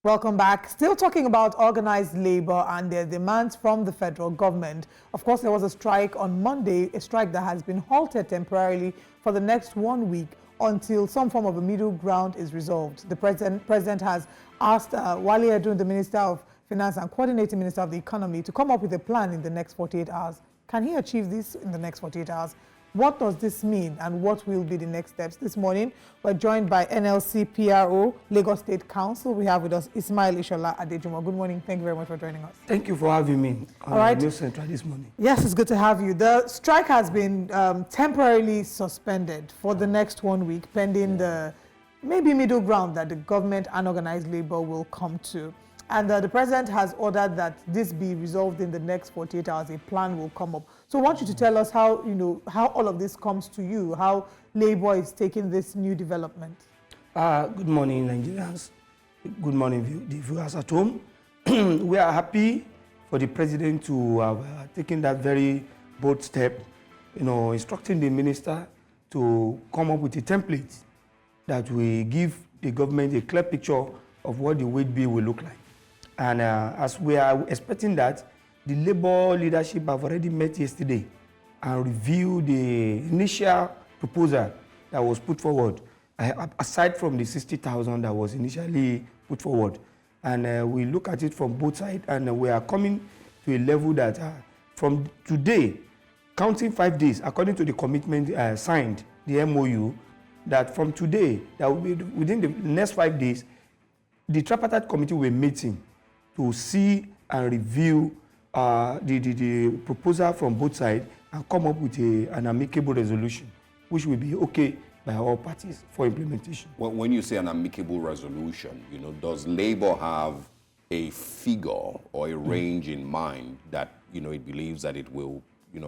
Welcome back. Still talking about organized labor and their demands from the federal government. Of course, there was a strike on Monday, a strike that has been halted temporarily for the next 1 week until some form of a middle ground is resolved. The president has asked Wale Edun, the Minister of Finance and Coordinating Minister of the Economy, to come up with a plan in the next 48 hours. Can he achieve this in the next 48 hours? What does this mean and what will be the next steps? This morning, we're joined by NLC PRO, Lagos State Council. We have with us Ismail Ishola Adejumo. Good morning. Thank you very much for joining us. Thank you for having me on News Central this morning. Yes, it's good to have you. The strike has been temporarily suspended for the next 1 week, pending the maybe middle ground that the government and organized labor will come to. And the president has ordered that this be resolved in the next 48 hours. A plan will come up. So I want you to tell us how, how all of this comes to you, how labor is taking this new development. Good morning, Nigerians. Good morning, the viewers at home. We are happy for the president to have taken that very bold step, instructing the minister to come up with a template that will give the government a clear picture of what the wage bill will look like. And as we are expecting that, the labor leadership have already met yesterday and reviewed the initial proposal that was put forward, aside from the 60,000 that was initially put forward. And we look at it from both sides, and we are coming to a level that from today, counting 5 days, according to the commitment signed, the MOU, that from today, that will be within the next 5 days, the tripartite committee will be meeting to see and review the proposal from both sides and come up with an amicable resolution, which will be okay by all parties for implementation. Well, when you say an amicable resolution, does Labour have a figure or a range in mind that, it believes that it will,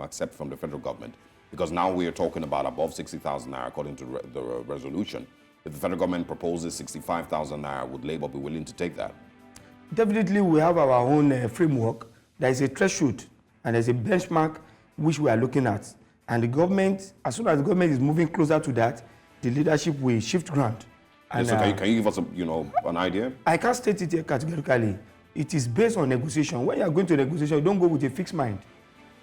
accept from the federal government? Because now we are talking about above 60,000 naira according to the resolution. If the federal government proposes 65,000 naira, would Labour be willing to take that? Definitely, we have our own framework. There is a threshold and there's a benchmark which we are looking at. And the government, as soon as the government is moving closer to that, the leadership will shift ground. And, so can you give us an idea? I can't state it here categorically. It is based on negotiation. When you are going to negotiation, you don't go with a fixed mind.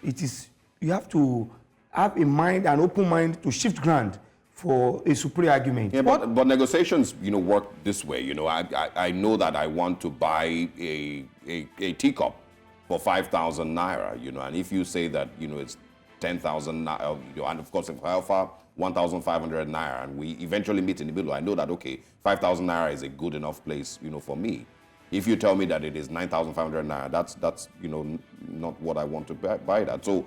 You have to have a mind, an open mind to shift ground for a superior argument. Yeah, but negotiations, work this way. I know that I want to buy a teacup for 5,000 naira, and if you say that, it's 10,000 naira, and of course if I offer 1,500 naira and we eventually meet in the middle, I know that, okay, 5,000 naira is a good enough place, for me. If you tell me that it is 9,500 naira, that's not what I want to buy that. So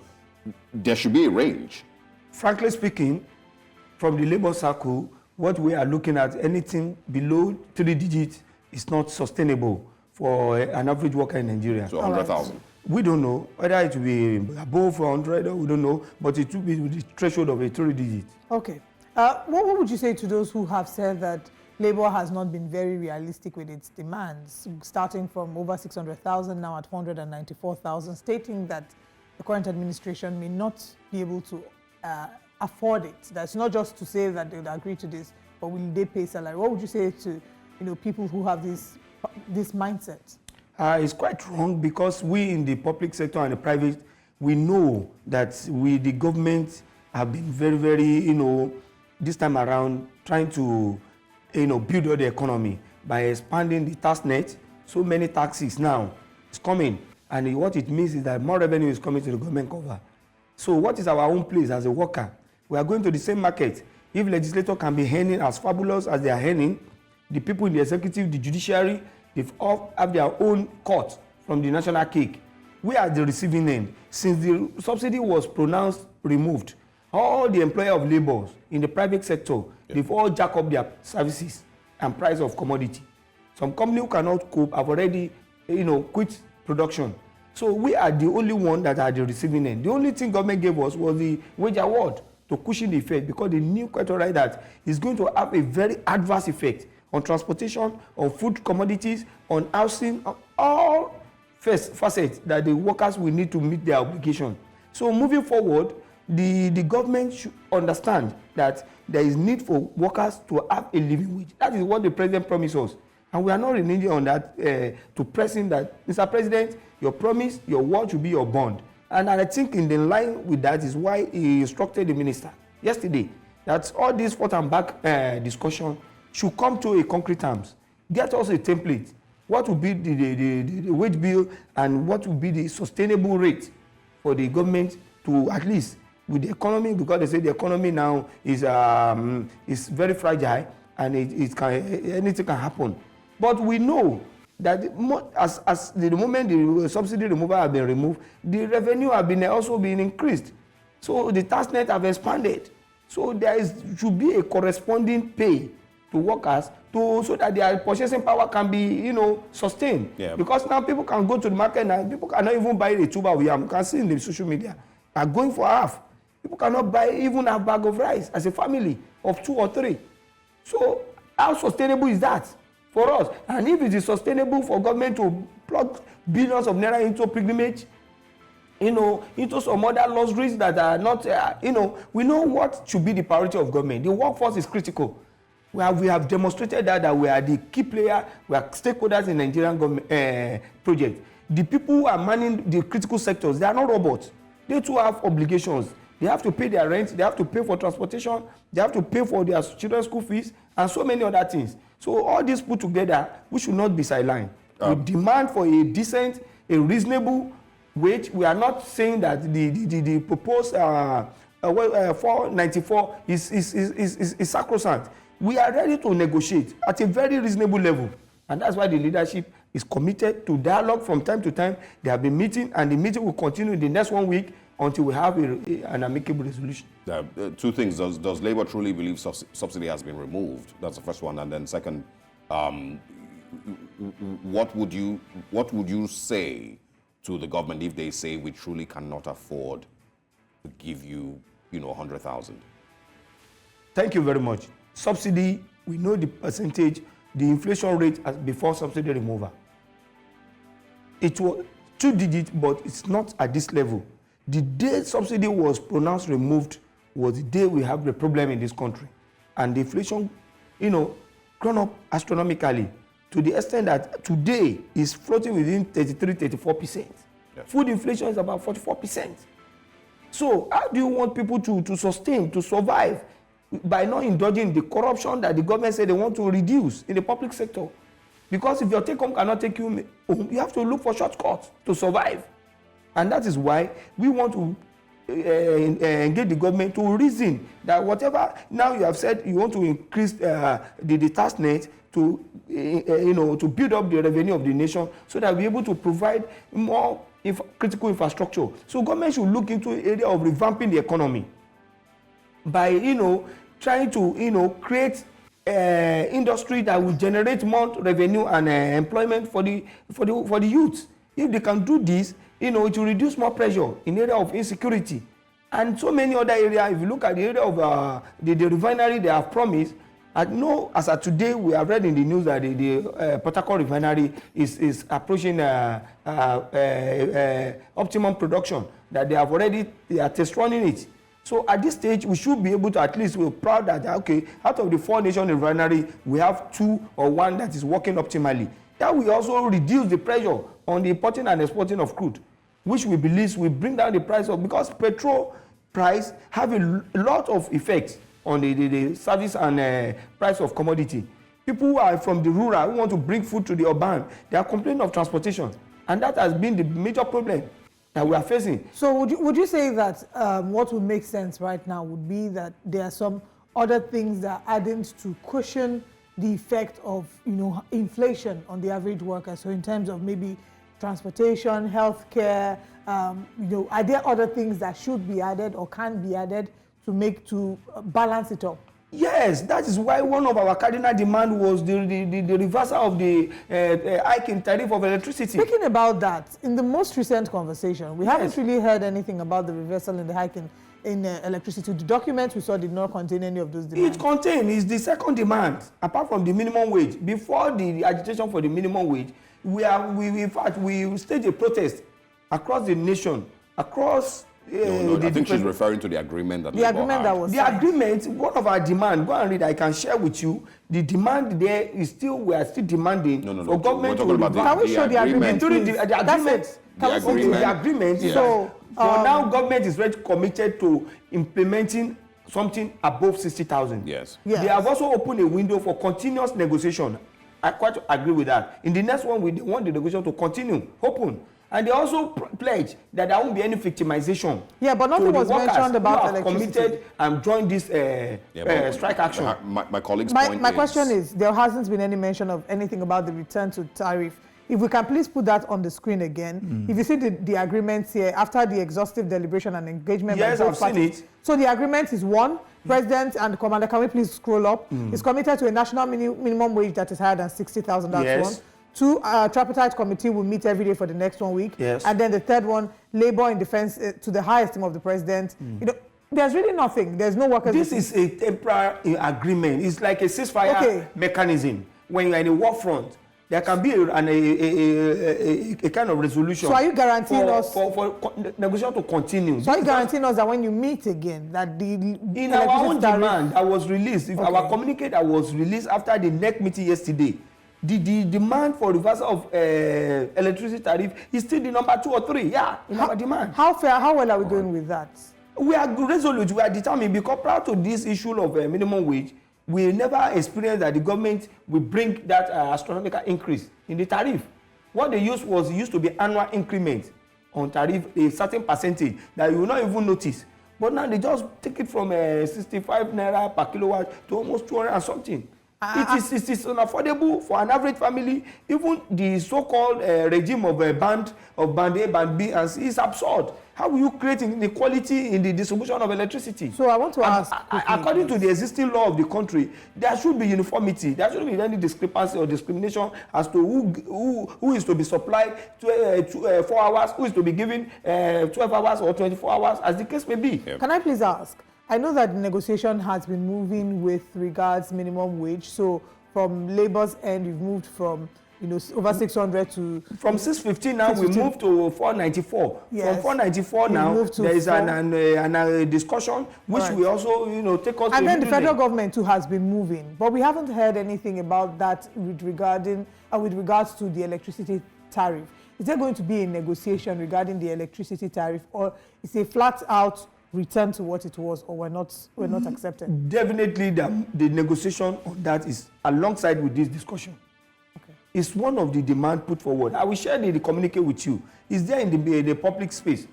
there should be a range. Frankly speaking, from the labor circle, what we are looking at, anything below 3 digits is not sustainable for an average worker in Nigeria. So 100,000? We don't know whether it will be above 100, we don't know, but it will be with the threshold of a 3 digits. Okay. What would you say to those who have said that Labour has not been very realistic with its demands, starting from over 600,000, now at 494,000, stating that the current administration may not be able to afford it? That's not just to say that they would agree to this, but will they pay salary? What would you say to people who have this mindset? It's quite wrong, because we in the public sector and the private, we know that the government have been very, very, this time around trying to, build up the economy by expanding the tax net. So many taxes now is coming, and what it means is that more revenue is coming to the government cover. So what is our own place as a worker? We are going to the same market. If legislators can be earning as fabulous as they are earning, the people in the executive, the judiciary, they all have their own cut from the national cake. We are the receiving end. Since the subsidy was pronounced removed, all the employer of labor in the private sector, they've all jacked up their services and price of commodity. Some companies who cannot cope have already, quit production. So we are the only one that are the receiving end. The only thing government gave us was the wage award to cushion the effect, because they knew quite all right that it's going to have a very adverse effect on transportation, on food commodities, on housing, on all facets that the workers will need to meet their obligation. So moving forward, the government should understand that there is need for workers to have a living wage. That is what the president promised us. And we are not reneging on that to pressing that, Mr. President, your promise, your word should be your bond. And I think in the line with that is why he instructed the minister yesterday that all this forth and back discussion should come to a concrete terms. Get us a template. What will be the wage bill and what will be the sustainable rate for the government to at least with the economy, because they say the economy now is very fragile and anything can happen. But we know that as the moment the subsidy removal has been removed, the revenue has been also been increased. So the tax net have expanded. So should be a corresponding pay to workers so that their purchasing power can be, sustained. Yeah. Because now people can go to the market and people cannot even buy a tuber of yam. You can see in the social media, are going for half. People cannot buy even a bag of rice as a family of 2 or 3. So how sustainable is that for us? And if it is sustainable for government to plug billions of naira into pilgrimage, into some other luxuries that are not, we know what should be the priority of government. The workforce is critical. We have demonstrated that we are the key player, we are stakeholders in Nigerian government project. The people who are manning the critical sectors, they are not robots. They too have obligations. They have to pay their rent, they have to pay for transportation, they have to pay for their children's school fees, and so many other things. So all this put together, we should not be sidelined. We demand for a decent, a reasonable wage. We are not saying that the proposed 494 is sacrosanct. We are ready to negotiate at a very reasonable level. And that's why the leadership is committed to dialogue from time to time. They have been meeting, and the meeting will continue in the next 1 week until we have an amicable resolution. 2 things. Does Labour truly believe subsidy has been removed? That's the first one. And then second, what would you say to the government if they say we truly cannot afford to give you, 100,000? Thank you very much. Subsidy, we know the percentage, the inflation rate as before subsidy removal. It was 2 digits, but it's not at this level. The day subsidy was pronounced removed was the day we have the problem in this country. And the inflation, grown up astronomically to the extent that today is floating within 33-34%. Yeah. Food inflation is about 44%. So how do you want people to sustain, to survive by not indulging the corruption that the government said they want to reduce in the public sector? Because if your take home cannot take you home, you have to look for shortcuts to survive. And that is why we want to engage the government to reason that whatever now you have said you want to increase the tax net to to build up the revenue of the nation so that we're able to provide more critical infrastructure. So government should look into the area of revamping the economy by trying to create industry that will generate more revenue and employment for the youth. If they can do this, it will reduce more pressure in the area of insecurity and so many other areas. If you look at the area of the refinery they have promised, I know as of today we have read in the news that the Port Harcourt refinery is approaching optimum production, that they are test running it. So at this stage, we should be able to at least, we're proud that, okay, out of the 4 nation refinery, we have 2 or 1 that is working optimally. That will also reduce the pressure on the importing and exporting of crude, which we believe will bring down the price of, because petrol price have a lot of effects on the service and price of commodity. People who are from the rural, who want to bring food to the urban, they are complaining of transportation. And that has been the major problem that we are facing. So would you say that what would make sense right now would be that there are some other things that are adding to cushion the effect of inflation on the average worker? So in terms of maybe transportation, healthcare, are there other things that should be added or can be added to balance it up? Yes, that is why one of our cardinal demand was the reversal of the hike in tariff of electricity. Speaking about that, in the most recent conversation, we haven't really heard anything about the reversal in the hike in electricity. The documents we saw did not contain any of those demands. It contains the second demand, apart from the minimum wage. Before the agitation for the minimum wage, we staged a protest across the nation, across No, I think she's referring to the agreement that the agreement that was the signed. agreement. One of our demand. Go and read. I can share with you. The demand there is still. We are still demanding for government to about Can we show the agreement? During Please? the That's agreement. it. Can we see The agreement. Yes. So, for now, government is very committed to implementing something above 60,000. Yes. Yes. They have also opened a window for continuous negotiation. I quite agree with that. In the next one, we want the negotiation to continue, open. And they also pledge that there won't be any victimization. Yeah, but nothing was mentioned about electricity. Committed and joined this strike action. My colleague's point my question is, there hasn't been any mention of anything about the return to tariff. If we can please put that on the screen again. If you see the agreements here, after the exhaustive deliberation and engagement by both parties. Seen it. So the agreement is one, President and Commander, can we please scroll up? Is committed to a national minimum wage that is higher than 60,000, that's Yes. one. Two, tripartite committee will meet every day for the next 1 week. Yes. And then the third one, labor in defense to the high esteem of the president. You know, there's really nothing. There's no workers. This is a temporary agreement. It's like a ceasefire mechanism. When you're in a war front, there can be a kind of resolution. So are you guaranteeing us for negotiation to continue? So are you guaranteeing us that when you meet again, that the in our own demand that was released, our communique that was released after the NEC meeting yesterday, the demand for reversal of electricity tariff is still the number 2 or 3. Yeah, in our demand. How well are we doing with that? We are resolute. We are determined because prior to this issue of minimum wage, we never experienced that the government will bring that astronomical increase in the tariff. What they used to be annual increment on tariff, a certain percentage that you will not even notice. But now they just take it from 65 naira per kilowatt to almost 200 and something. It is unaffordable for an average family. Even the so-called regime of band A, band B, and C is absurd. How will you create inequality in the distribution of electricity? So I want to ask, according to the existing law of the country, there should be uniformity. There shouldn't be any discrepancy or discrimination as to who is to be supplied 4 hours, who is to be given 12 hours or 24 hours, as the case may be. Yeah. Can I please ask? I know that the negotiation has been moving with regards minimum wage. So from labor's end, we've moved from over 600 to from 615 now 615. We moved to 494. Yes. From 494 now there is a discussion which will also take us. And then the federal government too has been moving, but we haven't heard anything about that with regards to the electricity tariff. Is there going to be a negotiation regarding the electricity tariff, or is a flat out return to what it was, or we're not accepting? Definitely the negotiation on that is alongside with this discussion. Okay. It's one of the demand put forward. I will share the communique with you. It's there in the public space.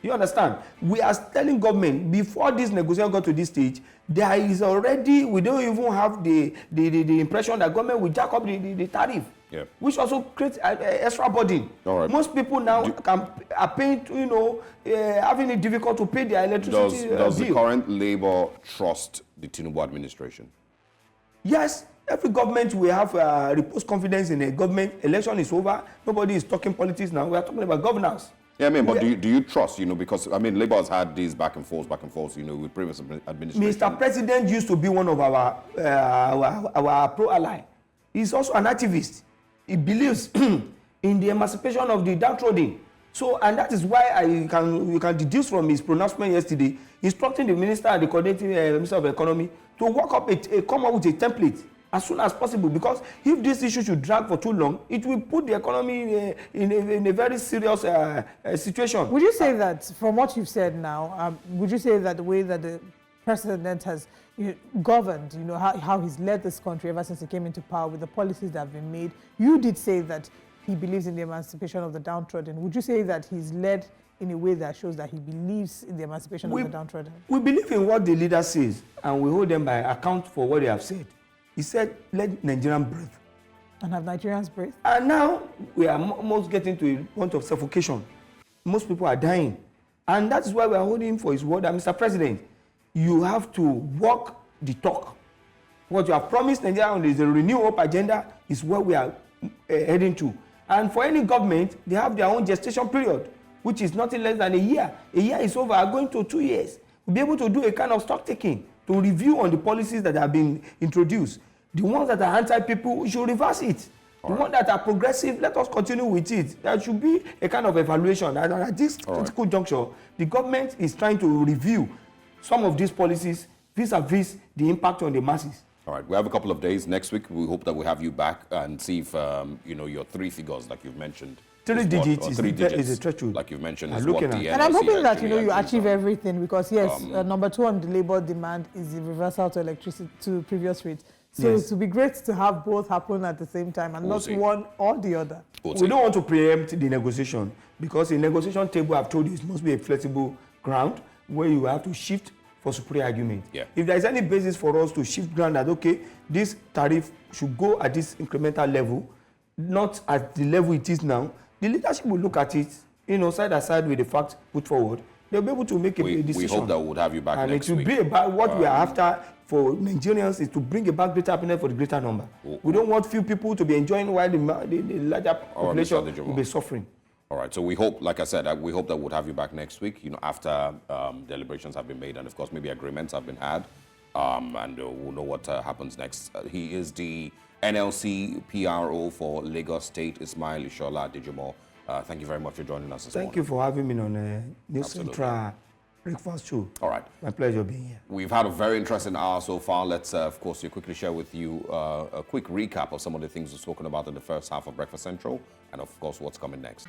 You understand? We are telling government before this negotiation got to this stage, there is already, we don't even have the impression that government will jack up the tariff. Yeah. Which also creates extra burden. All right. Most people now are paying, having it difficult to pay their electricity Does bill. the current Labour trust the Tinubu administration? Yes, every government will have repose confidence in a government. Election is over. Nobody is talking politics now. We are talking about governance. Yeah, I mean, but do you trust, because, Labour has had these back and forth, with previous administration. Mr. President used to be one of our pro-ally. He's also an activist. He believes in the emancipation of the downtrodden. So, and that is why you can deduce from his pronouncement yesterday, instructing the minister and the coordinating minister of economy to come up with a template as soon as possible, because if this issue should drag for too long, it will put the economy in a very serious situation. Would you say that, from what you've said now, would you say that the way that the president has governed, how he's led this country ever since he came into power with the policies that have been made, you did say that he believes in the emancipation of the downtrodden. Would you say that he's led in a way that shows that he believes in the emancipation of the downtrodden? We believe in what the leader says, and we hold them by account for what they have said. He said, let Nigerians breathe. And have Nigerians breathed? And now we are almost getting to a point of suffocation. Most people are dying. And that's why we are holding him for his word. And Mr. President, you have to walk the talk. What you have promised Nigeria is the Renew Hope agenda is where we are heading to. And for any government, they have their own gestation period, which is nothing less than a year. A year is over, going to 2 years. We'll be able to do a kind of stock taking to review on the policies that have been introduced. The ones that are anti-people, we should reverse it. The one that are progressive, let us continue with it. There should be a kind of evaluation. And at this critical juncture, the government is trying to review some of these policies vis-a-vis the impact on the masses. All right, we have a couple of days. Next week, we hope that we have you back and see if, your 3 figures, like you've mentioned. 3 digits is a threshold. Like you've mentioned, is what what the the NLC And I'm hoping that, actually you agrees achieve on. everything because, yes, number 2 on the labor demand is the reversal to electricity, to previous rates. So Yes. it would be great to have both happen at the same time and not see. one or the other. We don't want to preempt the negotiation because the negotiation table, I've told you, it must be a flexible ground where you have to shift for superior argument. Yeah. If there is any basis for us to shift ground that, okay, this tariff should go at this incremental level, not at the level it is now, the leadership will look at it, side by side with the facts put forward. They'll be able to make a decision. We hope that we would have you back and next it will week. be about what we are after for Nigerians is to bring about greater happiness for the greater number. We don't want few people to be enjoying while the larger population will be suffering. All right, so we hope, like I said, we hope that we'll have you back next week, after deliberations have been made and, of course, maybe agreements have been had, and we'll know what happens next. He is the NLC PRO for Lagos State, Ismail Ishola Adejimo. Thank you very much for joining us this morning. Thank you for having me on News Central Breakfast Show. All right. My pleasure being here. We've had a very interesting hour so far. Let's, of course, quickly share with you a quick recap of some of the things we've spoken about in the first half of Breakfast Central and, of course, what's coming next.